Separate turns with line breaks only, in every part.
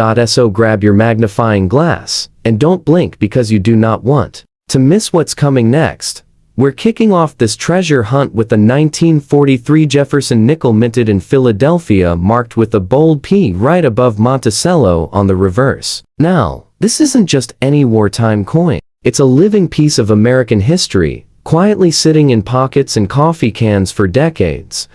So grab your magnifying glass, and don't blink because you do not want to miss what's coming next. We're kicking off this treasure hunt with a 1943 Jefferson nickel minted in Philadelphia marked with a bold P right above Monticello on the reverse. Now, this isn't just any wartime coin. It's a living piece of American history, quietly sitting in pockets and coffee cans for decades.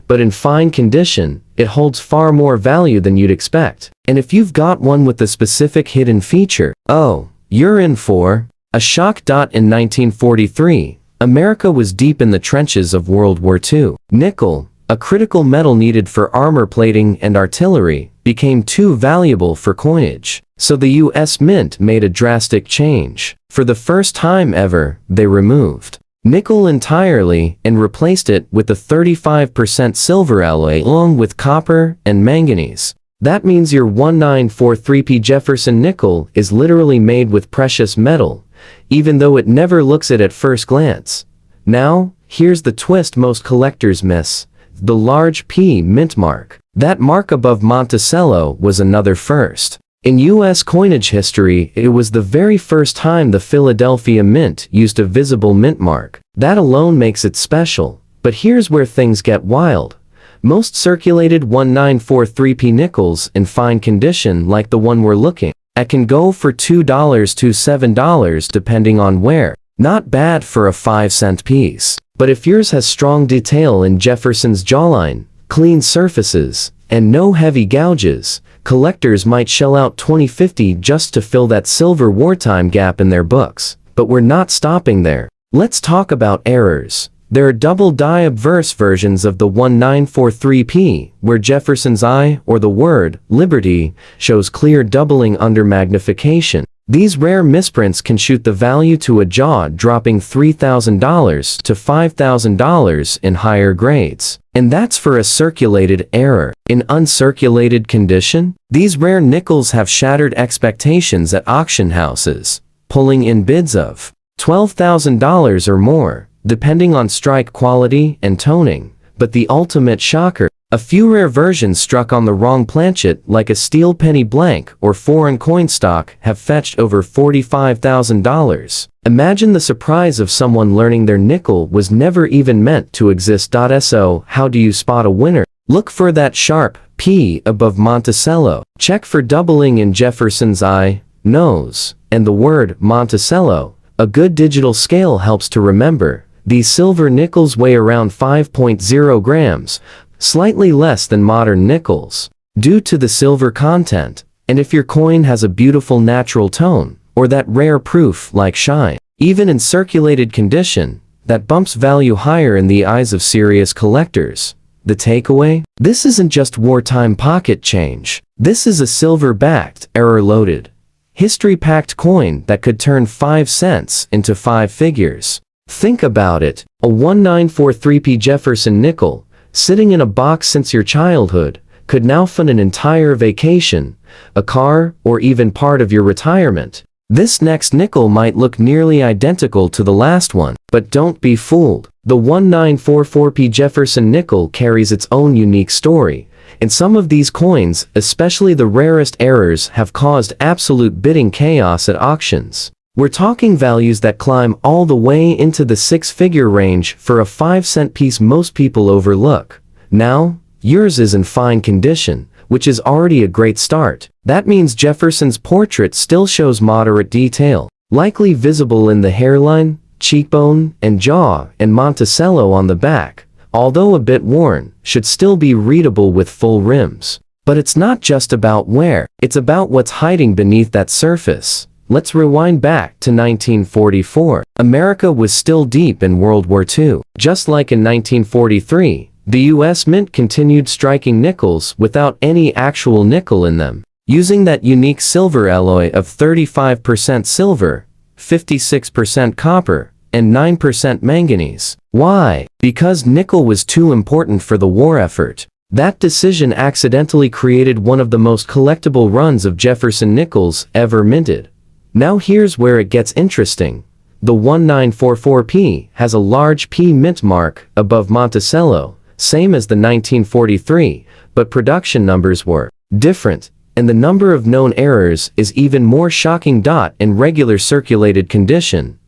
But in fine condition, it holds far more value than you'd expect. And if you've got one with a specific hidden feature, oh, you're in for a shock. In 1943, America was deep in the trenches of World War II. Nickel, a critical metal needed for armor plating and artillery, became too valuable for coinage. So the U.S. Mint made a drastic change. For the first time ever, they removed nickel entirely and replaced it with a 35% silver alloy along with copper and manganese. That means your 1943p Jefferson nickel is literally made with precious metal, even though it never looks it at first glance. Now, here's the twist most collectors miss: the large P mint mark. That mark above Monticello was another first. In U.S. coinage history, it was the very first time the Philadelphia Mint used a visible mint mark. That alone makes it special. But here's where things get wild. Most circulated 1943p nickels in fine condition like the one we're looking at can go for $2 to $7 depending on where. Not bad for a 5-cent piece. But if yours has strong detail in Jefferson's jawline, clean surfaces, and no heavy gouges, collectors might shell out $20.50 just to fill that silver wartime gap in their books. But we're not stopping there. Let's talk about errors. There are double die obverse versions of the 1943p, where Jefferson's I, or the word, liberty, shows clear doubling under magnification. These rare misprints can shoot the value to a jaw-dropping $3,000 to $5,000 in higher grades. And that's for a circulated error. In uncirculated condition, these rare nickels have shattered expectations at auction houses, pulling in bids of $12,000 or more, depending on strike quality and toning. But the ultimate shocker: a few rare versions struck on the wrong planchet, like a steel penny blank or foreign coin stock, have fetched over $45,000. Imagine the surprise of someone learning their nickel was never even meant to exist. So, how do you spot a winner? Look for that sharp P above Monticello. Check for doubling in Jefferson's I, nose, and the word Monticello. A good digital scale helps to remember. These silver nickels weigh around 5.0 grams, slightly less than modern nickels, due to the silver content. And if your coin has a beautiful natural tone, or that rare proof like shine, even in circulated condition, that bumps value higher in the eyes of serious collectors. The takeaway? This isn't just wartime pocket change. This is a silver-backed, error-loaded, history-packed coin that could turn 5 cents into 5 figures. Think about it. A 1943p Jefferson nickel, sitting in a box since your childhood, could now fund an entire vacation, a car, or even part of your retirement. This next nickel might look nearly identical to the last one, but don't be fooled. The 1944p Jefferson nickel carries its own unique story, and some of these coins, especially the rarest errors, have caused absolute bidding chaos at auctions. We're talking values that climb all the way into the 6-figure range for a 5-cent piece most people overlook. Now, yours is in fine condition, which is already a great start. That means Jefferson's portrait still shows moderate detail, likely visible in the hairline, cheekbone, and jaw, and Monticello on the back, although a bit worn, should still be readable with full rims. But it's not just about wear, it's about what's hiding beneath that surface. Let's rewind back to 1944. America was still deep in World War II. Just like in 1943, the U.S. Mint continued striking nickels without any actual nickel in them, using that unique silver alloy of 35% silver, 56% copper, and 9% manganese. Why? Because nickel was too important for the war effort. That decision accidentally created one of the most collectible runs of Jefferson nickels ever minted. Now here's where it gets interesting. The 1944p has a large P mint mark above Monticello, same as the 1943, but production numbers were different. and the number of known errors is even more shocking. In regular circulated condition,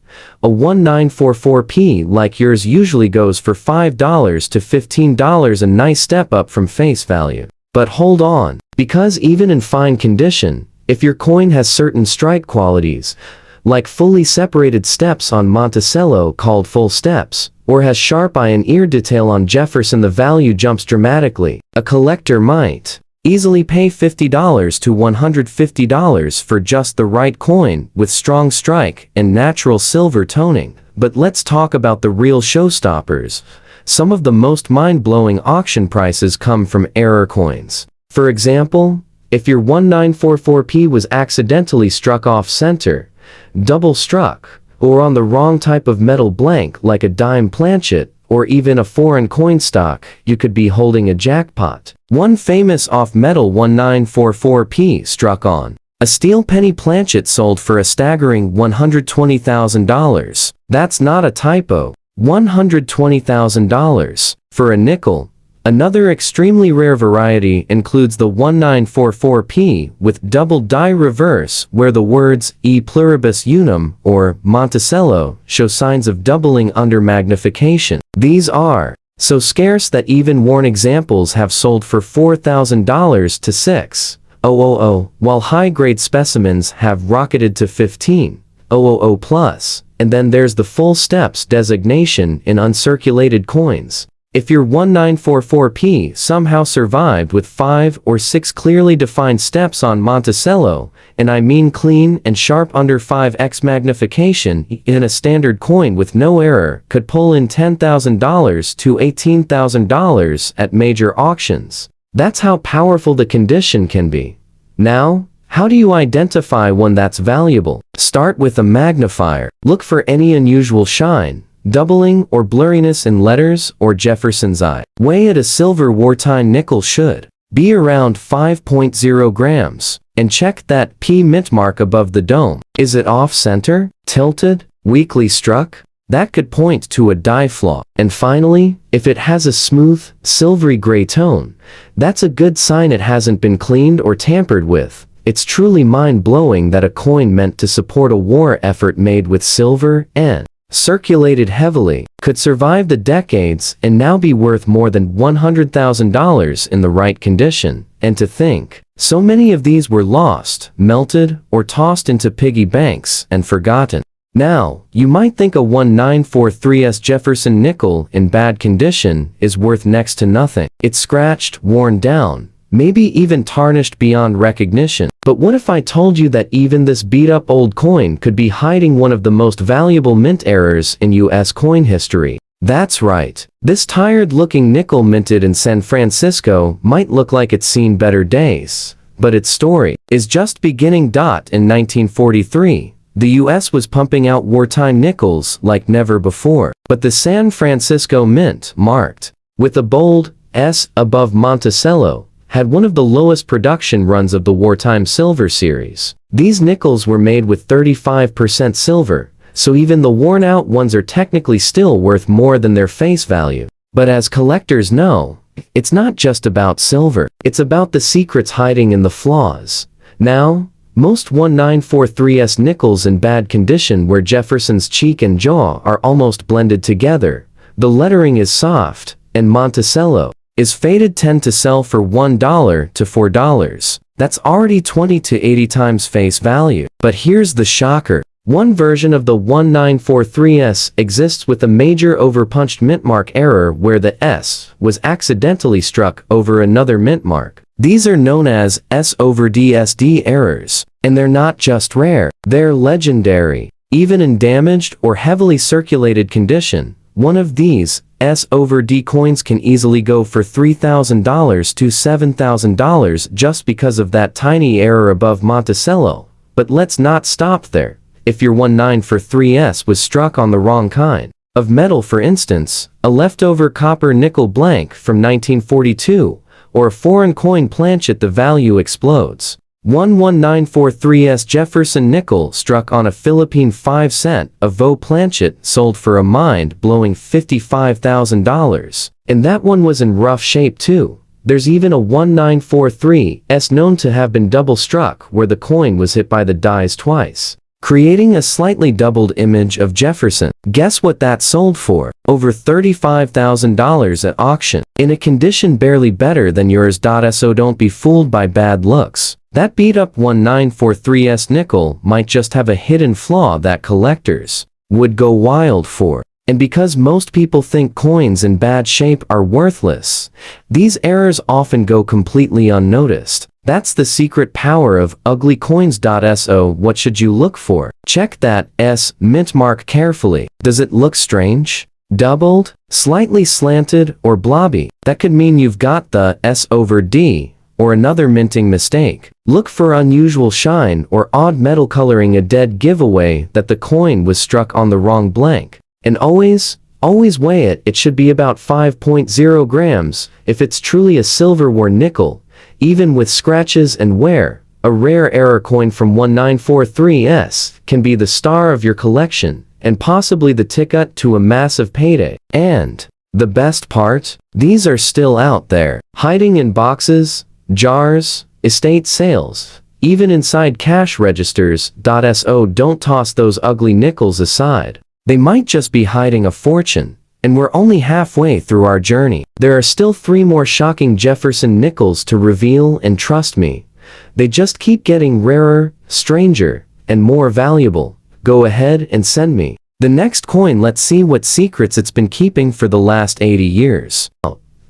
a 1944P like yours usually goes for $5 to $15, a nice step up from face value. But hold on, because even in fine condition, if your coin has certain strike qualities, like fully separated steps on Monticello called full steps, or has sharp eye and ear detail on Jefferson, the value jumps dramatically. A collector might easily pay $50 to $150 for just the right coin with strong strike and natural silver toning. But let's talk about the real showstoppers. Some of the most mind-blowing auction prices come from error coins. For example, if your 1944P was accidentally struck off center, double struck, or on the wrong type of metal blank like a dime planchet, or even a foreign coin stock, you could be holding a jackpot. One famous off-metal 1944P struck on a steel penny planchet sold for a staggering $120,000. That's not a typo. $120,000 for a nickel. Another extremely rare variety includes the 1944P with double die reverse, where the words E pluribus unum or Monticello show signs of doubling under magnification. These are so scarce that even worn examples have sold for $4,000 to $6,000, while high-grade specimens have rocketed to $15,000 plus. And then there's the full steps designation in uncirculated coins. If your 1944P somehow survived with 5 or 6 clearly defined steps on Monticello, and I mean clean and sharp under 5x magnification, in a standard coin with no error, could pull in $10,000 to $18,000 at major auctions. That's how powerful the condition can be. Now, how do you identify one that's valuable? Start with a magnifier. Look for any unusual shine, doubling, or blurriness in letters or Jefferson's eye. Weigh at a silver wartime nickel should be around 5.0 grams. And check that P mint mark above the dome. Is it off-center, tilted, weakly struck? That could point to a die flaw. And finally, if it has a smooth, silvery gray tone, that's a good sign it hasn't been cleaned or tampered with. It's truly mind-blowing that a coin meant to support a war effort made with silver and circulated heavily, could survive the decades and now be worth more than $100,000 in the right condition. And to think, so many of these were lost, melted, or tossed into piggy banks and forgotten. Now, you might think a 1943S Jefferson nickel in bad condition is worth next to nothing. It's scratched, worn down, maybe even tarnished beyond recognition. But what if I told you that even this beat-up old coin could be hiding one of the most valuable mint errors in U.S. coin history? That's right. This tired-looking nickel minted in San Francisco might look like it's seen better days, but its story is just beginning. In 1943, the U.S. was pumping out wartime nickels like never before, but the San Francisco Mint, marked with a bold S above Monticello, had one of the lowest production runs of the wartime silver series. These nickels were made with 35% silver, so even the worn-out ones are technically still worth more than their face value. But as collectors know, it's not just about silver. It's about the secrets hiding in the flaws. Now, most 1943S nickels in bad condition where Jefferson's cheek and jaw are almost blended together, the lettering is soft, and Monticello is faded, tend to sell for $1 to $4. That's already 20 to 80 times face value. But here's the shocker. One version of the 1943S exists with a major overpunched mint mark error where the S was accidentally struck over another mint mark. These are known as S over DSD errors, and they're not just rare, they're legendary. Even in damaged or heavily circulated condition, one of these S over D coins can easily go for $3,000 to $7,000 just because of that tiny error above Monticello. But let's not stop there. If your 1943S was struck on the wrong kind of metal, for instance, a leftover copper nickel blank from 1942, or a foreign coin planchet, the value explodes. One 1943S Jefferson nickel struck on a Philippine 5-cent Avo planchet sold for a mind-blowing $55,000. And that one was in rough shape too. There's even a 1943S known to have been double struck where the coin was hit by the dies twice, creating a slightly doubled image of Jefferson. Guess what that sold for? Over $35,000 at auction, in a condition barely better than yours. So don't be fooled by bad looks. That beat-up 1943S nickel might just have a hidden flaw that collectors would go wild for. And because most people think coins in bad shape are worthless, these errors often go completely unnoticed. That's the secret power of ugly coins. So what should you look for? Check that S mint mark carefully. Does it look strange? Doubled? Slightly slanted or blobby? That could mean you've got the S over D or another minting mistake. Look for unusual shine or odd metal coloring, a dead giveaway that the coin was struck on the wrong blank. And always weigh it. It should be about 5.0 grams if it's truly a silver or nickel. Even with scratches and wear, a rare error coin from 1943S can be the star of your collection and possibly the ticket to a massive payday. And the best part? These are still out there, hiding in boxes, jars, estate sales, even inside cash registers. So don't toss those ugly nickels aside. They might just be hiding a fortune, and we're only halfway through our journey. There are still 3 more shocking Jefferson nickels to reveal, and trust me, they just keep getting rarer, stranger, and more valuable. Go ahead and send me the next coin. Let's see what secrets it's been keeping for the last 80 years.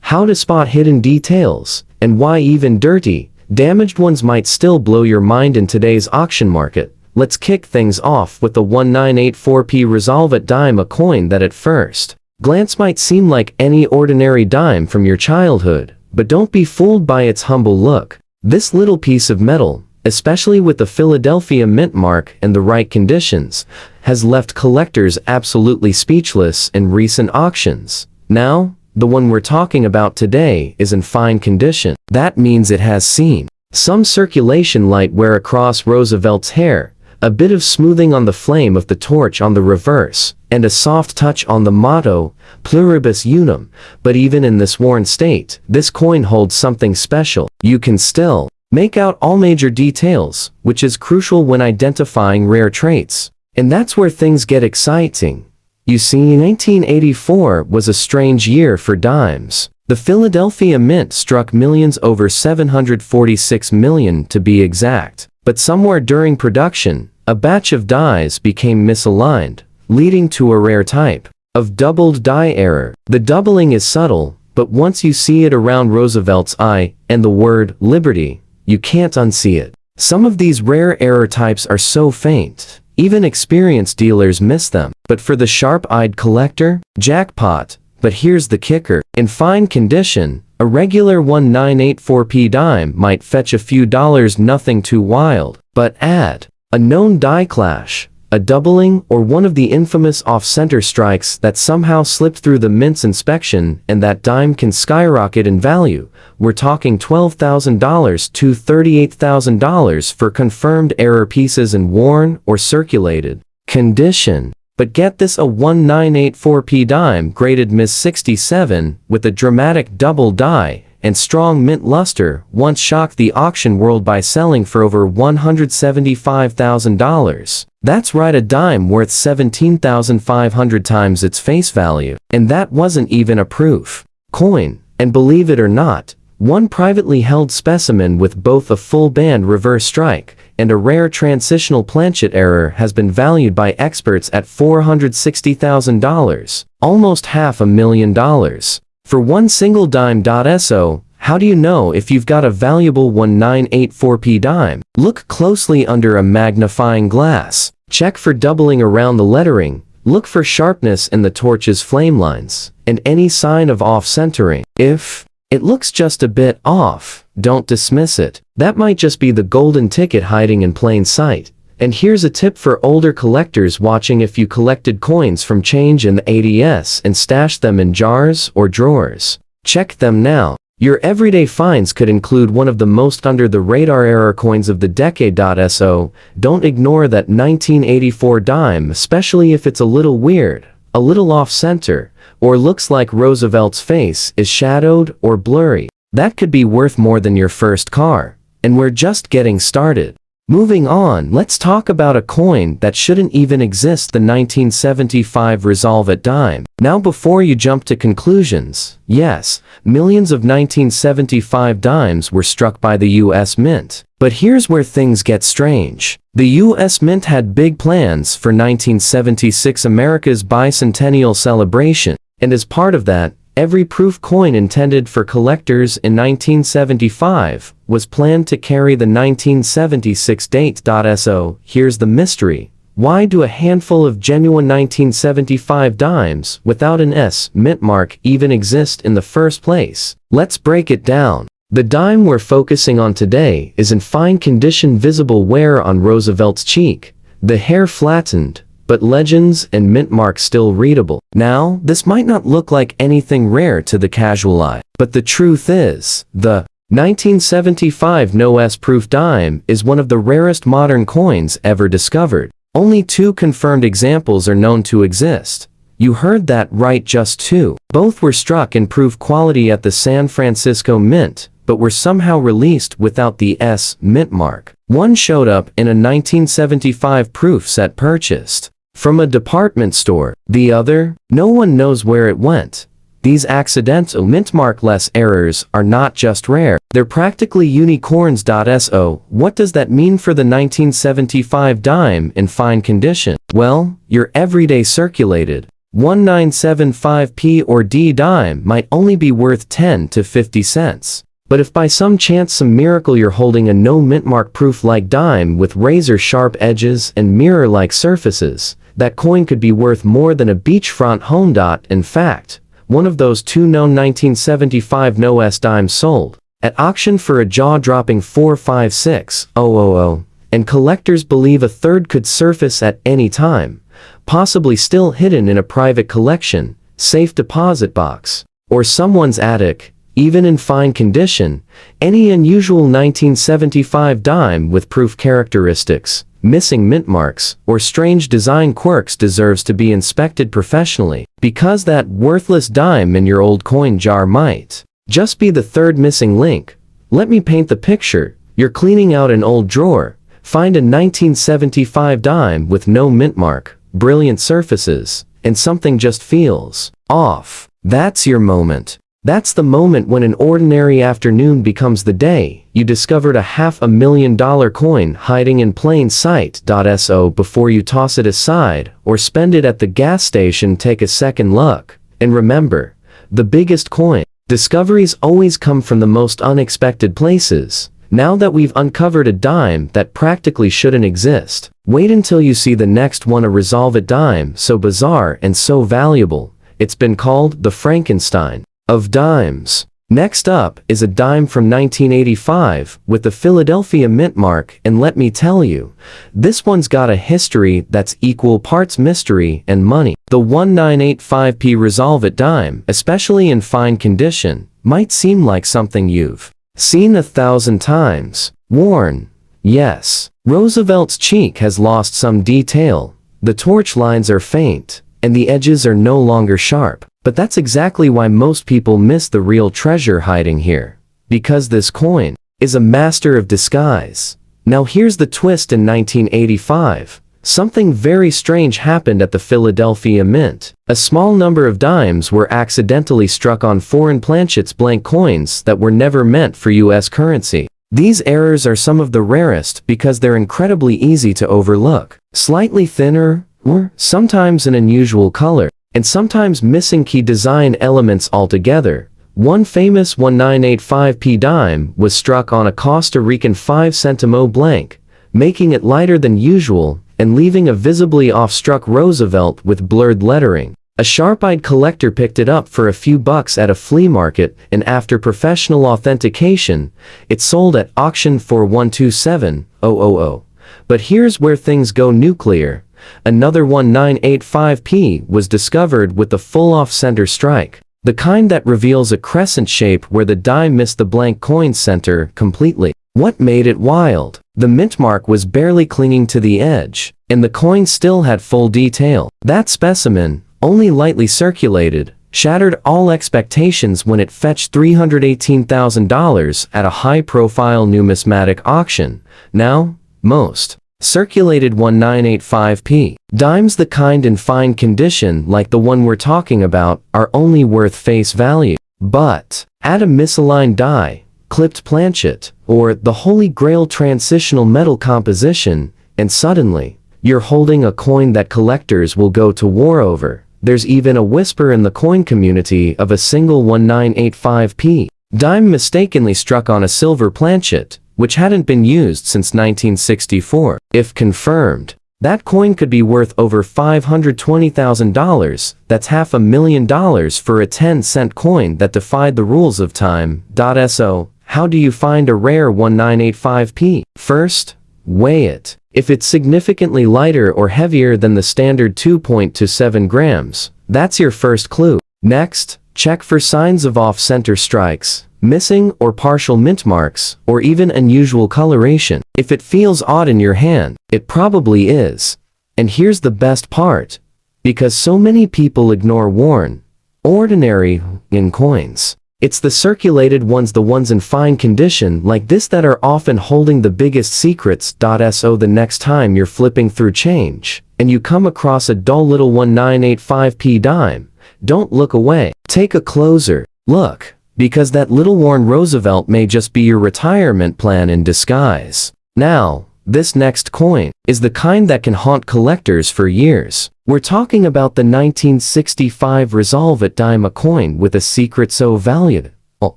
How to spot hidden details, and why even dirty, damaged ones might still blow your mind in today's auction market. Let's kick things off with the 1984p Resolvet dime, a coin that at first glance might seem like any ordinary dime from your childhood, but don't be fooled by its humble look. This little piece of metal, especially with the Philadelphia mint mark and the right conditions, has left collectors absolutely speechless in recent auctions. Now, the one we're talking about today is in fine condition. That means it has seen some circulation light wear across Roosevelt's hair, a bit of smoothing on the flame of the torch on the reverse, and a soft touch on the motto, Pluribus Unum. But even in this worn state, this coin holds something special. You can still make out all major details, which is crucial when identifying rare traits. And that's where things get exciting. You see, 1984 was a strange year for dimes. The Philadelphia Mint struck millions, over 746 million to be exact. But somewhere during production, a batch of dies became misaligned, leading to a rare type of doubled die error. The doubling is subtle, but once you see it around Roosevelt's eye and the word liberty, you can't unsee it. Some of these rare error types are so faint, even experienced dealers miss them. But for the sharp-eyed collector, jackpot. But here's the kicker. In fine condition, a regular 1984p dime might fetch a few dollars, nothing too wild. But add a known die clash, a doubling, or one of the infamous off-center strikes that somehow slipped through the mint's inspection, and that dime can skyrocket in value. We're talking $12,000 to $38,000 for confirmed error pieces in worn or circulated condition. But get this, a 1984p dime graded Ms. 67 with a dramatic double die and strong mint luster once shocked the auction world by selling for over $175,000. That's right, a dime worth 17,500 times its face value. And that wasn't even a proof coin. And believe it or not, one privately held specimen with both a full band reverse strike and a rare transitional planchet error has been valued by experts at $460,000, almost $500,000. For one single dime. So, how do you know if you've got a valuable 1984p dime? Look closely under a magnifying glass. Check for doubling around the lettering. Look for sharpness in the torch's flame lines, and any sign of off-centering. If it looks just a bit off, don't dismiss it. That might just be the golden ticket hiding in plain sight. And here's a tip for older collectors watching: if you collected coins from change in the 80s and stashed them in jars or drawers, check them now. Your everyday finds could include one of the most under-the-radar error coins of the decade. So, don't ignore that 1984 dime, especially if it's a little weird, a little off-center, or looks like Roosevelt's face is shadowed or blurry. That could be worth more than your first car. And we're just getting started. Moving on, let's talk about a coin that shouldn't even exist, the 1975 Resolve It dime. Now before you jump to conclusions, yes, millions of 1975 dimes were struck by the US Mint. But here's where things get strange. The US Mint had big plans for 1976 America's bicentennial celebration, and as part of that, every proof coin intended for collectors in 1975 was planned to carry the 1976 date. So, here's the mystery. Why do a handful of genuine 1975 dimes without an S mint mark even exist in the first place? Let's break it down. The dime we're focusing on today is in fine condition, visible wear on Roosevelt's cheek, the hair flattened, but legends and mint marks still readable. Now, this might not look like anything rare to the casual eye, but the truth is, the 1975 No S proof dime is one of the rarest modern coins ever discovered. Only 2 confirmed examples are known to exist. You heard that right, just 2. Both were struck in proof quality at the San Francisco Mint, but were somehow released without the S mint mark. One showed up in a 1975 proof set purchased from a department store. The other, no one knows where it went. These accidental mint markless errors are not just rare, they're practically unicorns. So, what does that mean for the 1975 dime in fine condition? Well, your everyday circulated 1975p or D dime might only be worth 10 to 50 cents. But if by some chance, some miracle, you're holding a no mint mark proof like dime with razor sharp edges and mirror like surfaces, that coin could be worth more than a beachfront home. In fact, one of those 2 known 1975 No S dimes sold at auction for a jaw-dropping $456,000, and collectors believe a third could surface at any time, possibly still hidden in a private collection, safe deposit box, or someone's attic. Even in fine condition, any unusual 1975 dime with proof characteristics, missing mint marks, or strange design quirks deserves to be inspected professionally, because that worthless dime in your old coin jar might just be the third missing link. Let me paint the picture. You're cleaning out an old drawer, find a 1975 dime with no mint mark, brilliant surfaces, and something just feels off. That's your moment. That's the moment when an ordinary afternoon becomes the day you discovered a $500,000 coin hiding in plain sight. So before you toss it aside or spend it at the gas station, take a second look. And remember, the biggest coin discoveries always come from the most unexpected places. Now that we've uncovered a dime that practically shouldn't exist, wait until you see the next one, a Resolve It dime so bizarre and so valuable, it's been called the Frankenstein of dimes. Next up is a dime from 1985 with the Philadelphia mint mark, and let me tell you, this one's got a history that's equal parts mystery and money. The 1985p Resolve It dime, especially in fine condition, might seem like something you've seen 1,000 times. Worn. Yes. Roosevelt's cheek has lost some detail. The torch lines are faint, and the edges are no longer sharp. But that's exactly why most people miss the real treasure hiding here. Because this coin is a master of disguise. Now here's the twist. In 1985, something very strange happened at the Philadelphia Mint. A small number of dimes were accidentally struck on foreign planchets, blank coins that were never meant for US currency. These errors are some of the rarest because they're incredibly easy to overlook. Slightly thinner, or sometimes an unusual color, and sometimes missing key design elements altogether. One famous 1985p dime was struck on a Costa Rican 5 centimo blank, making it lighter than usual and leaving a visibly off-struck Roosevelt with blurred lettering. A sharp-eyed collector picked it up for a few bucks at a flea market, and after professional authentication, it sold at auction for $127,000. But here's where things go nuclear. Another 1985p was discovered with the full off-center strike, the kind that reveals a crescent shape where the dime missed the blank coin center completely. What made it wild? The mint mark was barely clinging to the edge, and the coin still had full detail. That specimen, only lightly circulated, shattered all expectations when it fetched $318,000 at a high-profile numismatic auction. Now, most circulated 1985p dimes, the kind in fine condition like the one we're talking about, are only worth face value. But add a misaligned die, clipped planchet, or the holy grail transitional metal composition, and suddenly, you're holding a coin that collectors will go to war over. There's even a whisper in the coin community of a single 1985p dime mistakenly struck on a silver planchet, which hadn't been used since 1964. If confirmed, that coin could be worth over $520,000. That's $500,000 for a 10-cent coin that defied the rules of time. So, how do you find a rare 1985p? First, weigh it. If it's significantly lighter or heavier than the standard 2.27 grams, that's your first clue. Next, check for signs of off-center strikes, missing or partial mint marks, or even unusual coloration. If it feels odd in your hand, it probably is. And here's the best part. Because so many people ignore worn, ordinary in coins, it's the circulated ones, the ones in fine condition like this, that are often holding the biggest secrets. So the next time you're flipping through change, and you come across a dull little 1985p dime, don't look away. Take a closer look, because that little worn Roosevelt may just be your retirement plan in disguise. Now, this next coin is the kind that can haunt collectors for years. We're talking about the 1965 Resolve at dime, a coin with a secret so valuable,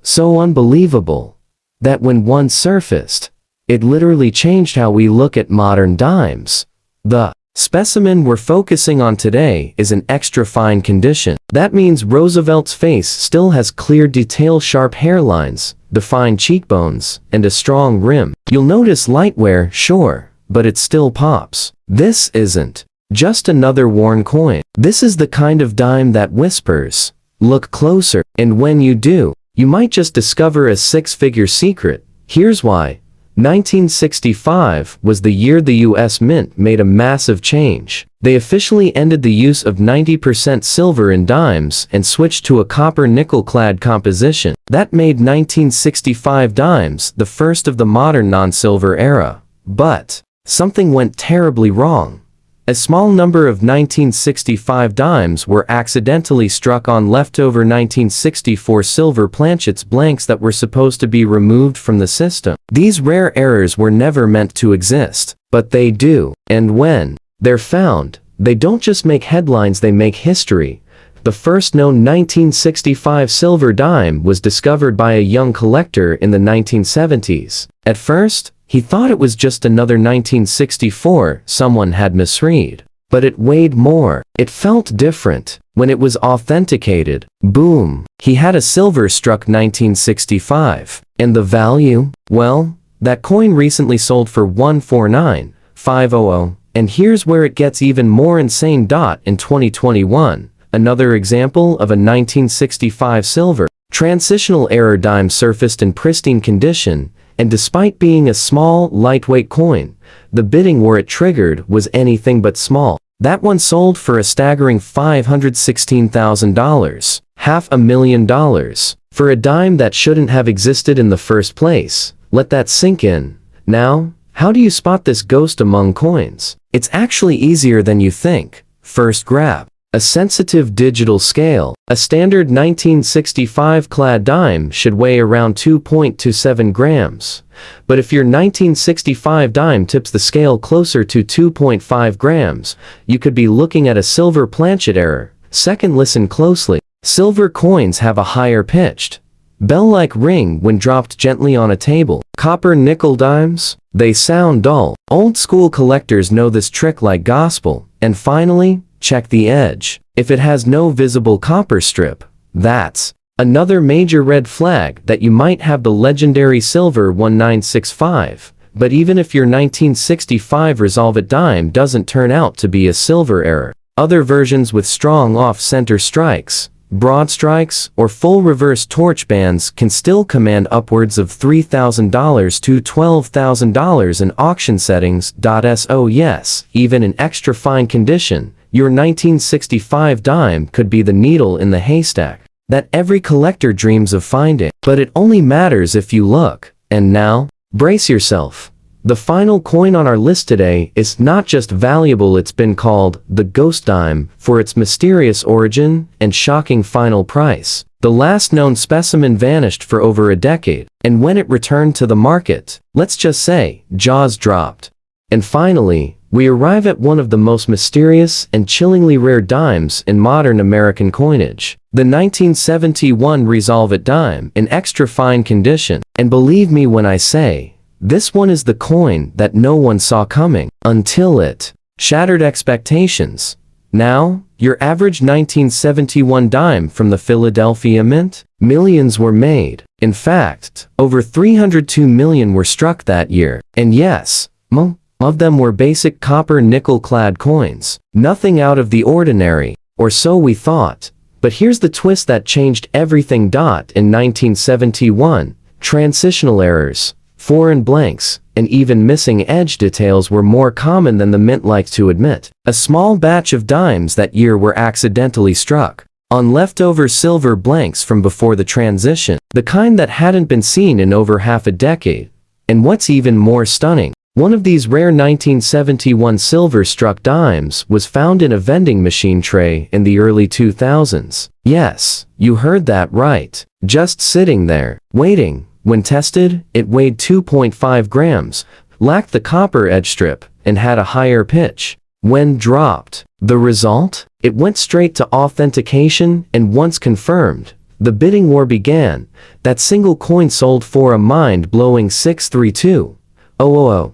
so unbelievable, that when one surfaced, it literally changed how we look at modern dimes. The specimen we're focusing on today is in extra fine condition. That means Roosevelt's face still has clear detail, sharp hairlines, defined cheekbones, and a strong rim. You'll notice light wear, sure, but it still pops. This isn't just another worn coin. This is the kind of dime that whispers, look closer, and when you do, you might just discover a six-figure secret. Here's why. 1965 was the year the US Mint made a massive change. They officially ended the use of 90% silver in dimes and switched to a copper nickel-clad composition. That made 1965 dimes the first of the modern non-silver era. But something went terribly wrong. A small number of 1965 dimes were accidentally struck on leftover 1964 silver planchets, blanks that were supposed to be removed from the system. These rare errors were never meant to exist, but they do. And when they're found, they don't just make headlines, they make history. The first known 1965 silver dime was discovered by a young collector in the 1970s. At first, he thought it was just another 1964 someone had misread. But it weighed more. It felt different. When it was authenticated, boom, he had a silver-struck 1965. And the value? Well, that coin recently sold for $149,500. And here's where it gets even more insane. In 2021, another example of a 1965 silver transitional era dime surfaced in pristine condition. And despite being a small, lightweight coin, the bidding war it triggered was anything but small. That one sold for a staggering $516,000, $500,000, for a dime that shouldn't have existed in the first place. Let that sink in. Now, how do you spot this ghost among coins? It's actually easier than you think. First, grab a sensitive digital scale. A standard 1965 clad dime should weigh around 2.27 grams. But if your 1965 dime tips the scale closer to 2.5 grams, you could be looking at a silver planchet error. Second, listen closely. Silver coins have a higher pitched, bell-like ring when dropped gently on a table. Copper nickel dimes? They sound dull. Old school collectors know this trick like gospel. And finally, check the edge. If it has no visible copper strip, that's another major red flag that you might have the legendary silver 1965. But even if your 1965 Resolve at dime doesn't turn out to be a silver error, other versions with strong off-center strikes, broad strikes, or full reverse torch bands can still command upwards of $3,000 to $12,000 in auction settings. So yes, even in extra fine condition, your 1965 dime could be the needle in the haystack that every collector dreams of finding. But it only matters if you look. And now, brace yourself. The final coin on our list today is not just valuable, it's been called the ghost dime for its mysterious origin and shocking final price. The last known specimen vanished for over a decade, and when it returned to the market, let's just say, jaws dropped. And finally, we arrive at one of the most mysterious and chillingly rare dimes in modern American coinage. The 1971 Resolve It dime in extra fine condition. And believe me when I say, this one is the coin that no one saw coming until it shattered expectations. Now, your average 1971 dime from the Philadelphia Mint? Millions were made. In fact, over 302 million were struck that year. And yes, most of them were basic copper nickel-clad coins. Nothing out of the ordinary, or so we thought. But here's the twist that changed everything. In 1971, transitional errors, foreign blanks, and even missing edge details were more common than the mint liked to admit. A small batch of dimes that year were accidentally struck on leftover silver blanks from before the transition, the kind that hadn't been seen in over half a decade. And what's even more stunning, one of these rare 1971 silver-struck dimes was found in a vending machine tray in the early 2000s. Yes, you heard that right. Just sitting there, waiting. When tested, it weighed 2.5 grams, lacked the copper edge strip, and had a higher pitch. When dropped, the result? It went straight to authentication, and once confirmed, the bidding war began. That single coin sold for a mind-blowing $632,000.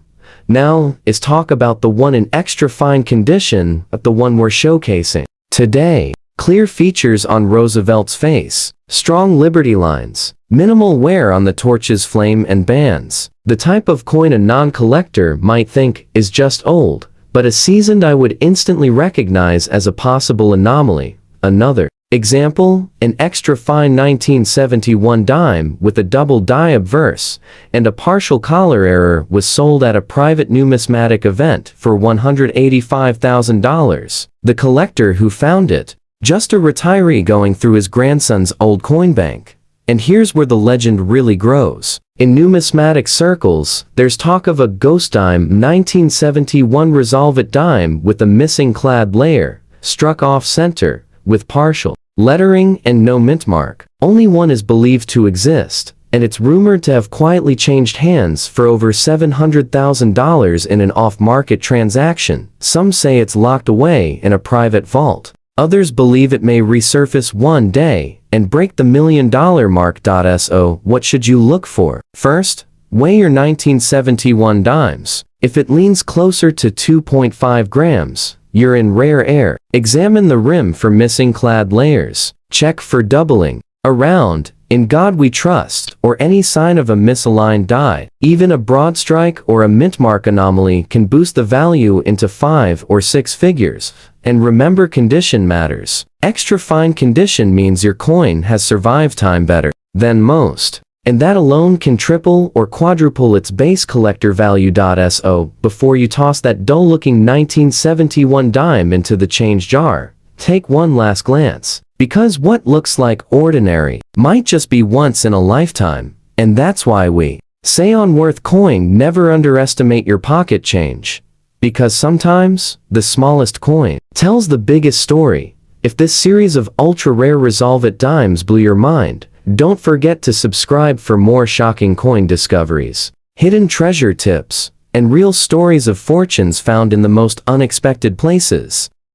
Now, is talk about the one in extra fine condition, but the one we're showcasing today. Clear features on Roosevelt's face, strong Liberty lines, minimal wear on the torch's flame and bands. The type of coin a non-collector might think is just old, but a seasoned eye would instantly recognize as a possible anomaly. Another example, an extra fine 1971 dime with a double die obverse and a partial collar error was sold at a private numismatic event for $185,000. The collector who found it, just a retiree going through his grandson's old coin bank. And here's where the legend really grows. In numismatic circles, there's talk of a ghost dime 1971 Resolve It dime with a missing clad layer, struck off center, with partial lettering and no mint mark. Only one is believed to exist, and it's rumored to have quietly changed hands for over $700,000 in an off-market transaction. Some say it's locked away in a private vault. Others believe it may resurface one day and break the $1 million mark. So, what should you look for? First, weigh your 1971 dimes. If it leans closer to 2.5 grams, you're in rare air. Examine the rim for missing clad layers. Check for doubling around, in God we trust, or any sign of a misaligned die. Even a broad strike or a mint mark anomaly can boost the value into 5 or 6 figures. And remember, condition matters. Extra fine condition means your coin has survived time better than most. And that alone can triple or quadruple its base collector value. So, before you toss that dull-looking 1971 dime into the change jar, take one last glance. Because what looks like ordinary might just be once in a lifetime. And that's why we say on Worth Coin, never underestimate your pocket change. Because sometimes, the smallest coin tells the biggest story. If this series of ultra-rare Resolve It dimes blew your mind, don't forget to subscribe for more shocking coin discoveries, hidden treasure tips, and real stories of fortunes found in the most unexpected places.